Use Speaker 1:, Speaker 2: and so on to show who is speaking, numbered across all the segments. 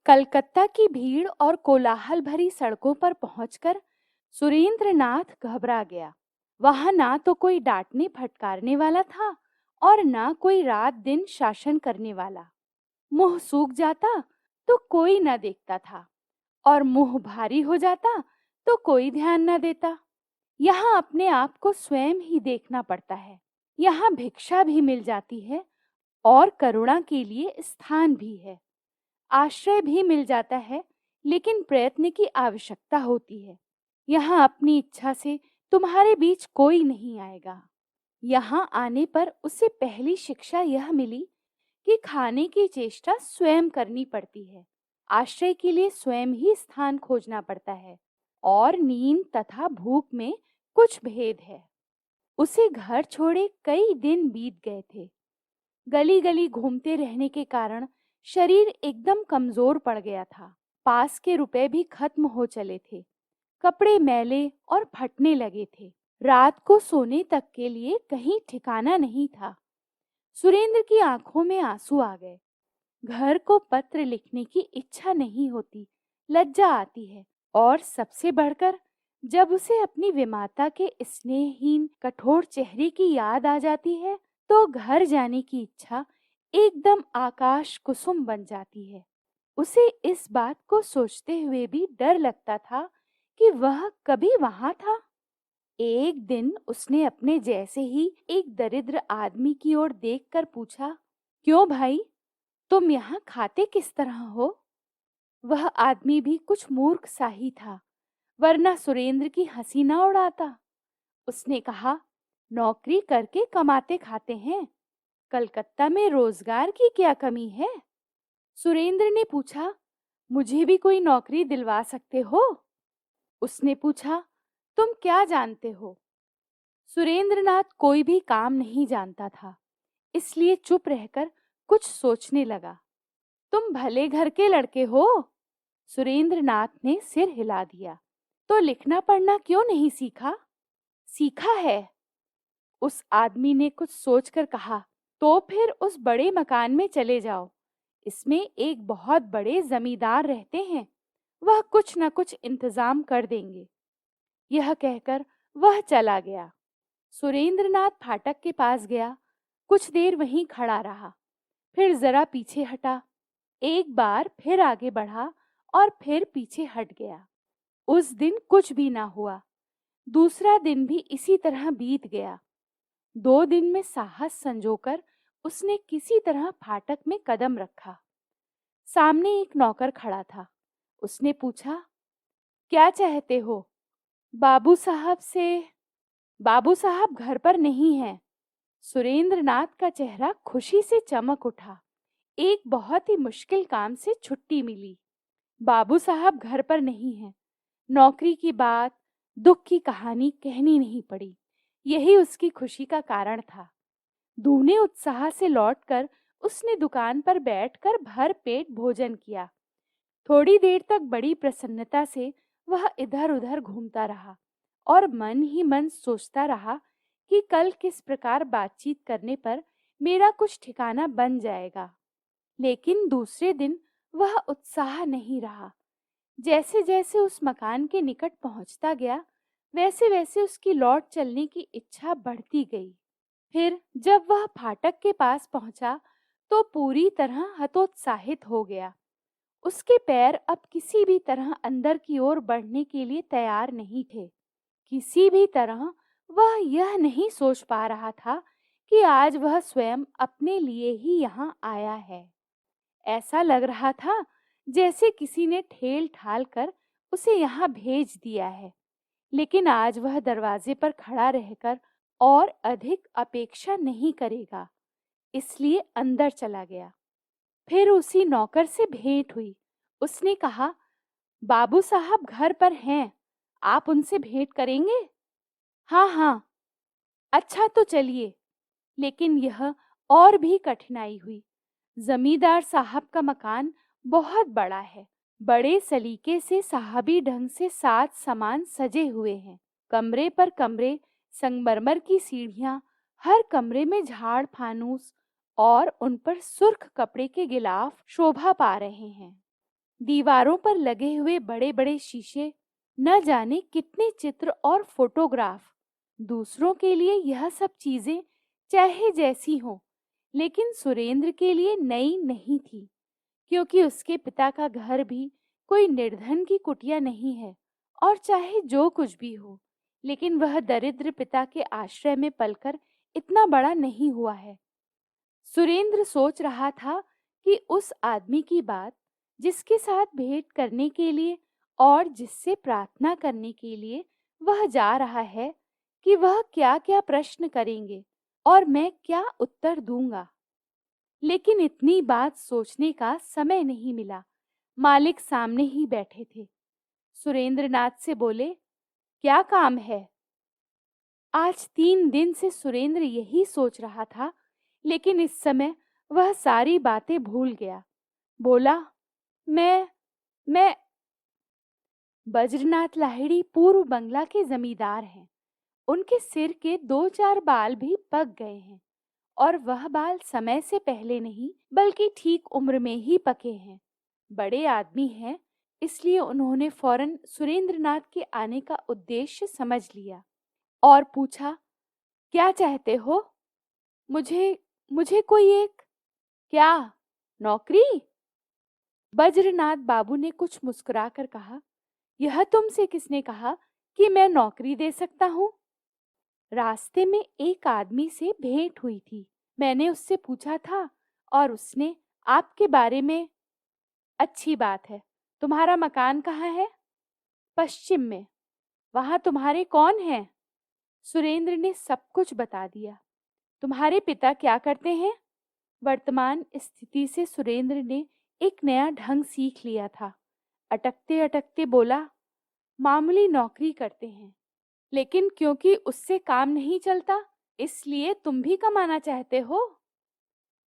Speaker 1: कलकत्ता की भीड़ और कोलाहल भरी सड़कों पर पहुंचकर सुरेंद्रनाथ घबरा गया। वहां ना तो कोई डांटने फटकारने वाला था और ना कोई रात दिन शासन करने वाला। मुंह सूख जाता तो कोई न देखता था और मुंह भारी हो जाता तो कोई ध्यान न देता। यहाँ अपने आप को स्वयं ही देखना पड़ता है। यहाँ भिक्षा भी मिल जाती है और करुणा के लिए स्थान भी है। आश्रय भी मिल जाता है, लेकिन प्रयत्न की आवश्यकता होती है। यहाँ अपनी इच्छा से तुम्हारे बीच कोई नहीं आएगा। यहाँ आने पर उसे पहली शिक्षा यह मिली कि खाने की चेष्टा स्वयं करनी पड़ती है। आश्रय के लिए स्वयं ही स्थान खोजना पड़ता है और नींद तथा भूख में कुछ भेद है। उसे घर छोड़े कई दिन बीत गए थे। गली गली घूमते रहने के कारण शरीर एकदम कमजोर पड़ गया था। पास के रुपए भी खत्म हो चले थे। कपड़े मैले और फटने लगे थे। रात को सोने तक के लिए कहीं ठिकाना नहीं था। सुरेंद्र की आंखों में आंसू आ गए। घर को पत्र लिखने की इच्छा नहीं होती, लज्जा आती है। और सबसे बढ़कर जब उसे अपनी विमाता के स्नेहहीन कठोर चेहरे की याद आ जाती है तो घर जाने की इच्छा एकदम आकाश कुसुम बन जाती है। उसे इस बात को सोचते हुए भी डर लगता था कि वह कभी वहां था। एक दिन उसने अपने जैसे ही एक दरिद्र आदमी की ओर देखकर पूछा, क्यों भाई, तुम यहाँ खाते किस तरह हो? वह आदमी भी कुछ मूर्ख सा ही था, वरना सुरेंद्र की हंसी न उड़ाता। उसने कहा, नौकरी करके कमाते खाते हैं। कलकत्ता में रोजगार की क्या कमी है? सुरेंद्र ने पूछा, मुझे भी कोई नौकरी दिलवा सकते हो? उसने पूछा, तुम क्या जानते हो? सुरेंद्रनाथ कोई भी काम नहीं जानता था, इसलिए चुप रहकर कुछ सोचने लगा। तुम भले घर के लड़के हो? सुरेंद्रनाथ ने सिर हिला दिया। तो लिखना पढ़ना क्यों नहीं सीखा? सीखा है, उस आदमी ने कुछ सोचकर कहा। तो फिर उस बड़े मकान में चले जाओ। इसमें एक बहुत बड़े जमींदार रहते हैं, वह कुछ न कुछ इंतजाम कर देंगे। यह कहकर वह चला गया। सुरेंद्रनाथ फाटक के पास गया, कुछ देर वहीं खड़ा रहा, फिर जरा पीछे हटा, एक बार फिर आगे बढ़ा और फिर पीछे हट गया। उस दिन कुछ भी ना हुआ। दूसरा दिन भी इसी तरह बीत गया। 2 दिन में साहस संजोकर उसने किसी तरह फाटक में कदम रखा। सामने एक नौकर खड़ा था। उसने पूछा, क्या चाहते हो? बाबू साहब से। बाबू साहब घर पर नहीं हैं। सुरेंद्रनाथ का चेहरा खुशी से चमक उठा। एक बहुत ही मुश्किल काम से छुट्टी मिली। बाबू साहब घर पर नहीं हैं। नौकरी की बात, दुख की कहानी कहनी नहीं पड़ी। यही उसकी खुशी का कारण था। दूने उत्साह से लौटकर उसने दुकान पर बैठकर भर पेट भोजन किया। थोड़ी देर तक बड़ी प्रसन्नता से वह इधर उधर घूमता रहा और मन ही मन सोचता रहा कि कल किस प्रकार बातचीत करने पर मेरा कुछ ठिकाना बन जाएगा। लेकिन दूसरे दिन वह उत्साह नहीं रहा। जैसे जैसे उस मकान के निकट पहुंचता गया, वैसे वैसे उसकी लौट चलने की इच्छा बढ़ती गई। फिर जब वह फाटक के पास पहुंचा तो पूरी तरह हतोत्साहित हो गया। उसके पैर अब किसी भी तरह अंदर की ओर बढ़ने के लिए तैयार नहीं थे। किसी भी तरह वह यह नहीं सोच पा रहा था कि आज वह स्वयं अपने लिए ही यहाँ आया है। ऐसा लग रहा था जैसे किसी ने ठेल ठाल कर उसे यहाँ भेज दिया है। लेकिन आज वह दरवाजे पर खड़ा रहकर और अधिक अपेक्षा नहीं करेगा, इसलिए अंदर चला गया। फिर उसी नौकर से भेंट हुई। उसने कहा, बाबू साहब घर पर हैं, आप उनसे भेंट करेंगे? हाँ हाँ। अच्छा तो चलिए। लेकिन यह और भी कठिनाई हुई। जमींदार साहब का मकान बहुत बड़ा है। बड़े सलीके से साहबी ढंग से साज सामान सजे हुए हैं। कमरे पर कमरे, संगमरमर की सीढ़ियां, हर कमरे में झाड़ फानूस और उन पर सुर्ख कपड़े के गिलाफ शोभा पा रहे हैं। दीवारों पर लगे हुए बड़े बड़े शीशे, न जाने कितने चित्र और फोटोग्राफ। दूसरों के लिए यह सब चीजें चाहे जैसी हों, लेकिन सुरेंद्र के लिए नई नहीं थी, क्योंकि उसके पिता का घर भी कोई निर्धन की कुटिया नहीं है। और चाहे जो कुछ भी हो, लेकिन वह दरिद्र पिता के आश्रय में पलकर इतना बड़ा नहीं हुआ है। सुरेंद्र सोच रहा था कि उस आदमी की बात, जिसके साथ भेंट करने के लिए और जिससे प्रार्थना करने के लिए वह जा रहा है, कि वह क्या क्या प्रश्न करेंगे और मैं क्या उत्तर दूंगा। लेकिन इतनी बात सोचने का समय नहीं मिला। मालिक सामने ही बैठे थे। सुरेंद्र नाथ से बोले, क्या काम है? आज 3 दिन से सुरेंद्र यही सोच रहा था, लेकिन इस समय वह सारी बातें भूल गया। बोला, मैं बज्रनाथ लाहिड़ी पूर्व बंगला के जमींदार हैं। उनके सिर के 2-4 बाल भी पक गए हैं, और वह बाल समय से पहले नहीं बल्कि ठीक उम्र में ही पके हैं। बड़े आदमी हैं, इसलिए उन्होंने फौरन सुरेंद्रनाथ के आने का उद्देश्य समझ लिया और पूछा, क्या चाहते हो? मुझे मुझे कोई एक क्या नौकरी? बज्रनाथ बाबू ने कुछ मुस्कुराकर कहा, यह तुमसे किसने कहा कि मैं नौकरी दे सकता हूँ? रास्ते में एक आदमी से भेंट हुई थी। मैंने उससे पूछा था और उसने आपके बारे में। अच्छी बात है। तुम्हारा मकान कहाँ है? पश्चिम में। वहाँ तुम्हारे कौन हैं? सुरेंद्र ने सब कुछ बता दिया। तुम्हारे पिता क्या करते हैं? वर्तमान स्थिति से सुरेंद्र ने एक नया ढंग सीख लिया था। अटकते अटकते बोला, मामूली नौकरी करते हैं, लेकिन क्योंकि उससे काम नहीं चलता, इसलिए तुम भी कमाना चाहते हो?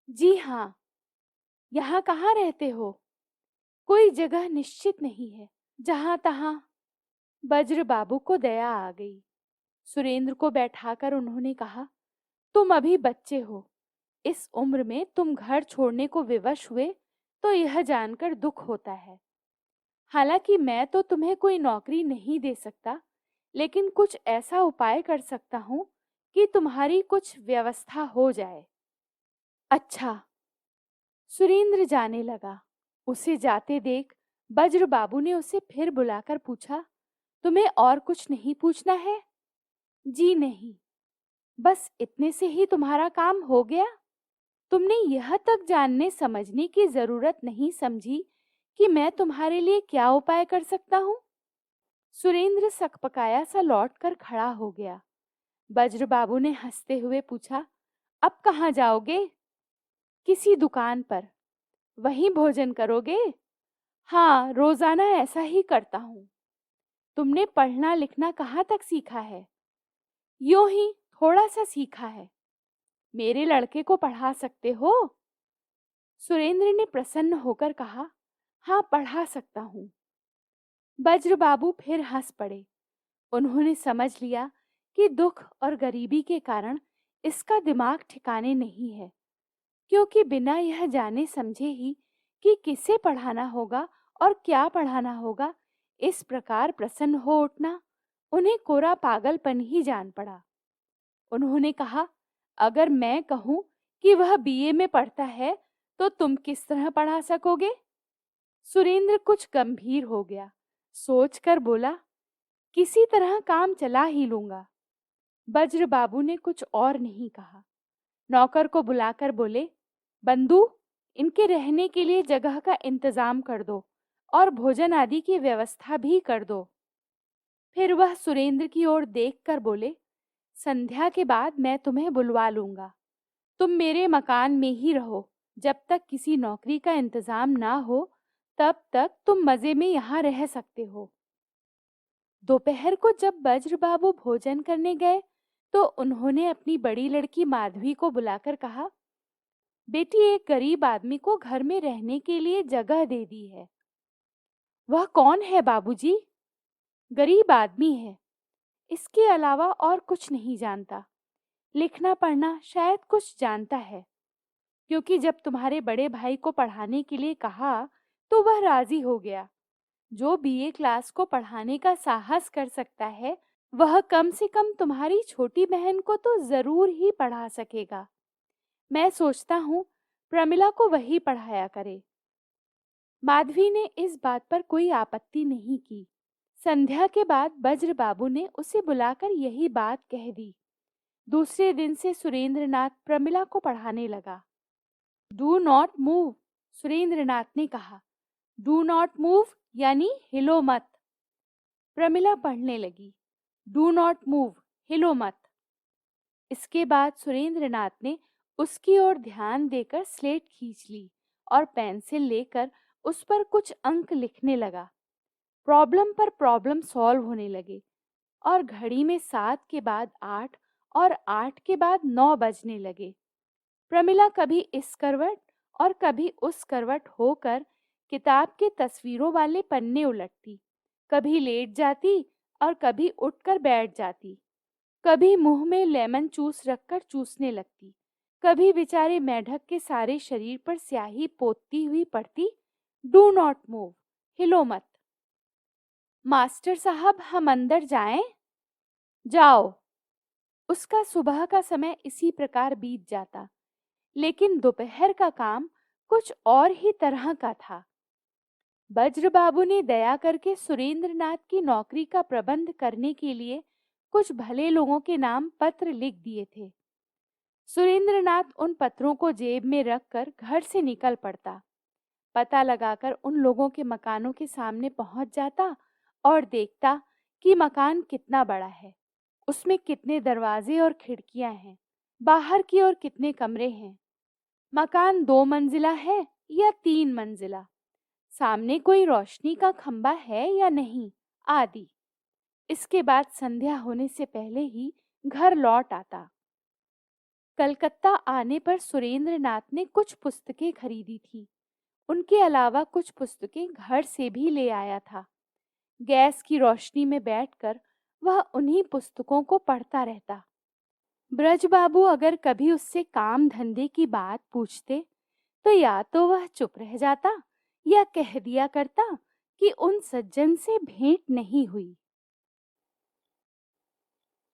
Speaker 1: जी हाँ। यहाँ कहाँ रहते हो? कोई जगह निश्चित नहीं है, जहाँ तहाँ। बज्र बाबू को दया आ गई। सुरेंद्र को बैठाकर उन्होंने कहा, तुम अभी बच्चे हो। इस उम्र में तुम घर छोड़ने को विवश हुए, तो यह जानकर दुख होता है। हालांकि मैं तो तुम्हें कोई नौकरी नहीं दे सकता, लेकिन कुछ ऐसा उपाय कर सकता हूँ कि तुम्हारी कुछ व्यवस्था हो जाए। अच्छा। सुरेंद्र जाने लगा। उसे जाते देख बज्र बाबू ने उसे फिर बुलाकर पूछा, तुम्हें और कुछ नहीं पूछना है? जी नहीं। बस इतने से ही तुम्हारा काम हो गया? तुमने यह तक जानने समझने की जरूरत नहीं समझी कि मैं तुम्हारे लिए क्या उपाय कर सकता हूँ? सुरेंद्र सकपकाया सा लौटकर खड़ा हो गया। बज्र बाबू ने हंसते हुए पूछा, अब कहाँ जाओगे? किसी दुकान पर। वहीं भोजन करोगे? हाँ, रोजाना ऐसा ही करता हूँ। तुमने पढ़ना लिखना कहाँ तक सीखा है? यूं ही थोड़ा सा सीखा है। मेरे लड़के को पढ़ा सकते हो? सुरेंद्र ने प्रसन्न होकर कहा, हाँ, पढ़ा सकता हूँ। बज्र बाबू फिर हंस पड़े। उन्होंने समझ लिया कि दुख और गरीबी के कारण इसका दिमाग ठिकाने नहीं है, क्योंकि बिना यह जाने समझे ही कि किसे पढ़ाना होगा और क्या पढ़ाना होगा, इस प्रकार प्रसन्न हो उठना उन्हें कोरा पागलपन ही जान पड़ा। उन्होंने कहा, अगर मैं कहूँ कि वह बीए में पढ़ता है, तो तुम किस तरह पढ़ा सकोगे? सुरेंद्र कुछ गंभीर हो गया। सोचकर बोला, किसी तरह काम चला ही लूंगा। बज्र बाबू ने कुछ और नहीं कहा। नौकर को बुलाकर बोले, बंधु, इनके रहने के लिए जगह का इंतजाम कर दो और भोजन आदि की व्यवस्था भी कर दो। फिर वह सुरेंद्र की ओर देखकर बोले, संध्या के बाद मैं तुम्हें बुलवा लूंगा। तुम मेरे मकान में ही रहो। जब तक किसी नौकरी का इंतजाम ना हो, तब तक तुम मजे में यहाँ रह सकते हो। दोपहर को जब बज्र बाबू भोजन करने गए, तो उन्होंने अपनी बड़ी लड़की माधवी को बुलाकर कहा, बेटी, एक गरीब आदमी को घर में रहने के लिए जगह दे दी है। वह कौन है बाबूजी? गरीब आदमी है। इसके अलावा और कुछ नहीं जानता। लिखना पढ़ना शायद कुछ जानता है, क्योंकि जब तुम्हारे बड़े भाई को पढ़ाने के लिए कहा, तो वह राजी हो गया। जो बीए क्लास को पढ़ाने का साहस कर सकता है, वह कम से कम तुम्हारी छोटी बहन को तो जरूर ही पढ़ा सकेगा। मैं सोचता हूँ प्रमिला को वही पढ़ाया करे। माधवी ने इस बात पर कोई आपत्ति नहीं की। संध्या के बाद बज्र बाबू ने उसे बुलाकर यही बात कह दी। दूसरे दिन से सुरेंद्रनाथ प्रमिला को पढ़ाने लगा। डू नॉट मूव, सुरेंद्रनाथ ने कहा। डू नॉट मूव यानी हिलो मत। प्रमिला पढ़ने लगी। डू नॉट मूव, हिलो मत। इसके बाद सुरेंद्रनाथ ने उसकी ओर ध्यान देकर स्लेट खींच ली और पेंसिल लेकर उस पर कुछ अंक लिखने लगा। प्रॉब्लम पर प्रॉब्लम सॉल्व होने लगे और घड़ी में 7 के बाद 8 और 8 के बाद 9 बजने लगे। प्रमिला कभी इस करवट और कभी उस करवट होकर किताब के तस्वीरों वाले पन्ने उलटती, कभी लेट जाती और कभी उठकर बैठ जाती, कभी मुंह में लेमन जूस रखकर चूसने लगती, कभी बेचारे मेढक के सारे शरीर पर स्याही पोतती हुई पड़ती। डू नॉट मूव, हिलो मत। मास्टर साहब, हम अंदर जाएं? जाओ। उसका सुबह का समय इसी प्रकार बीत जाता, लेकिन दोपहर का काम कुछ और ही तरह का था। बज्र बाबू ने दया करके सुरेंद्रनाथ की नौकरी का प्रबंध करने के लिए कुछ भले लोगों के नाम पत्र लिख दिए थे। सुरेंद्रनाथ उन पत्रों को जेब में रखकर घर से निकल पड़ता। पता लगाकर उन लोगों के मकानों के सामने पहुंच जाता और देखता कि मकान कितना बड़ा है, उसमें कितने दरवाजे और खिड़कियां हैं, बाहर की ओर कितने कमरे हैं, मकान 2 मंजिला है या 3 मंजिला, सामने कोई रोशनी का खंबा है या नहीं, आदि। इसके बाद संध्या होने से पहले ही घर लौट आता। कलकत्ता आने पर सुरेंद्रनाथ ने कुछ पुस्तकें खरीदी थी। उनके अलावा कुछ पुस्तकें घर से भी ले आया था। गैस की रोशनी में बैठकर वह उन्हीं पुस्तकों को पढ़ता रहता। ब्रजबाबू अगर कभी उससे काम धंधे की बात पूछते तो या तो वह चुप रह जाता या कह दिया करता कि उन सज्जन से भेंट नहीं हुई।